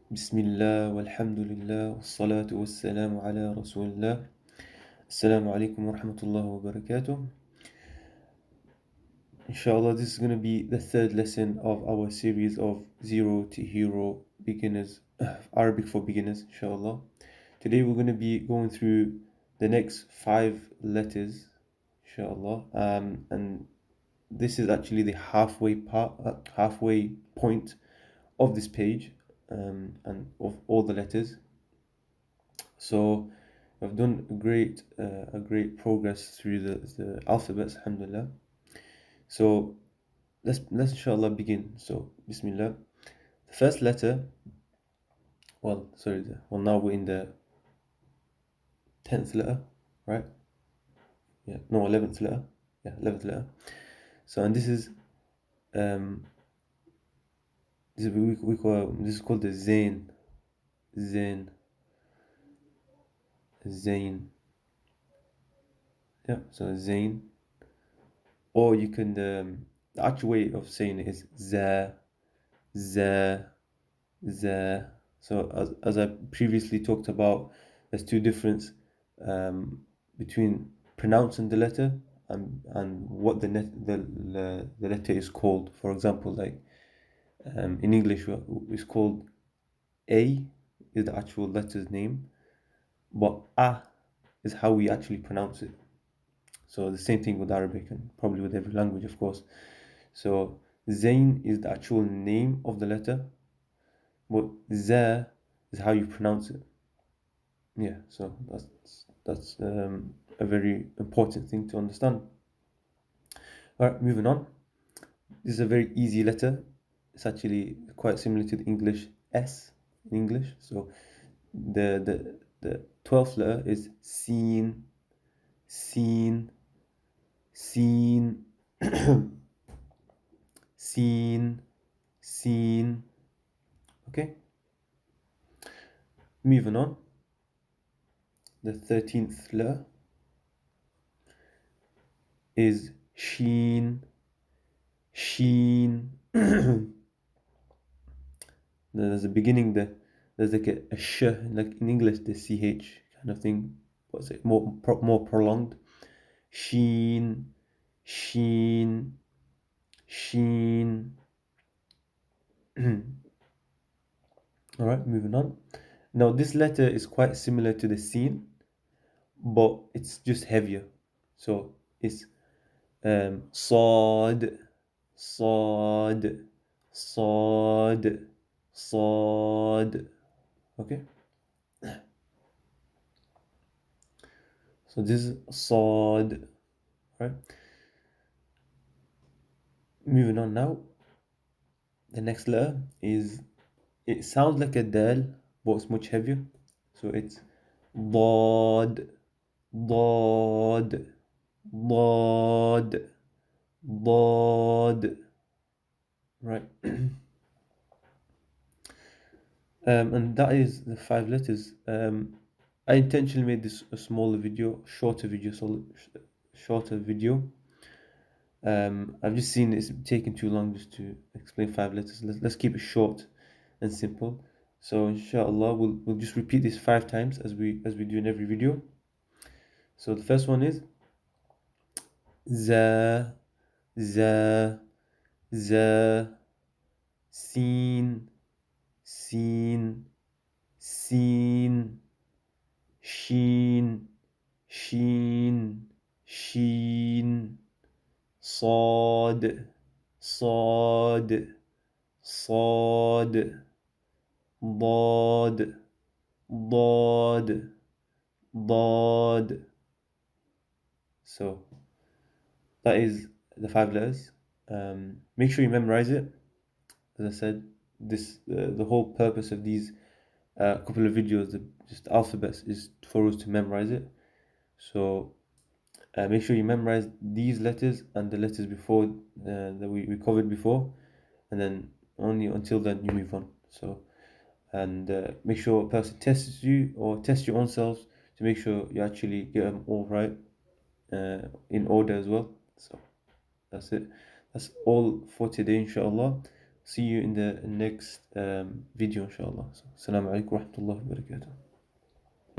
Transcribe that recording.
بسم الله والحمد لله والصلاة والسلام على رسول الله. السلام عليكم ورحمة الله وبركاته. Inshallah, this is going to be the third lesson of our series of Zero to Hero Beginners, Arabic for Beginners, inshallah. Today we're going to be going through the next 5 letters, inshallah. And this is actually the halfway point of this page, and of all the letters. So I've done a great progress through the alphabets, alhamdulillah. So let's inshallah begin. So Bismillah. The first letter, now we're in the 10th letter, right? Yeah, no, 11th letter. Yeah, 11th letter. So, and this is this is called the Zain. Zain. Yeah, so Zain. Or you can, the actual way of saying it is za, za, za. So as I previously talked about, there's two differences between pronouncing the letter and what the letter is called. For example, like in English, it's called A is the actual letter's name, but A is how we actually pronounce it. So the same thing with Arabic and probably with every language, of course. So Zain is the actual name of the letter, but Za is how you pronounce it. Yeah, so that's a very important thing to understand. All right, moving on. This is a very easy letter. It's actually quite similar to the English S in English. So the 12th letter is Seen, Seen, Seen, Seen, Seen. Okay. Moving on. The 13th letter is Sheen, Sheen. There's a beginning there. There's like a sh, like in English, the ch kind of thing. What's it? More prolonged. Sheen, Sheen, Sheen. All right, moving on. Now this letter is quite similar to the Seen, but it's just heavier. So it's Sad, Sad, Sad, Sad. Okay. So this is Sad, right? Moving on now. The next letter is, it sounds like a dal, but it's much heavier. So it's Dad, Dad, Dad, Dad. Right. And that is the 5 letters. I intentionally made this a smaller video, shorter video. I've just seen it's taking too long just to explain 5 letters. Let's keep it short and simple. So inshallah, we'll just repeat this 5 times as we do in every video. So the first one is za, za, za, sin, sin, sin, sheen, sheen, sheen, صاد صاد صاد ضاد ضاد ضاد. So that is the 5 letters. Make sure you memorize it. As I said, the whole purpose of these couple of videos, just alphabets, is for us to memorize it. So make sure you memorize these letters and the letters before that we covered before, and then only until then you move on. So, and make sure a person tests you or test your own selves to make sure you actually get them all right in order as well. So that's it. That's all for today, inshallah. see you in the next video إن شاء الله. السلام عليكم ورحمة الله وبركاته.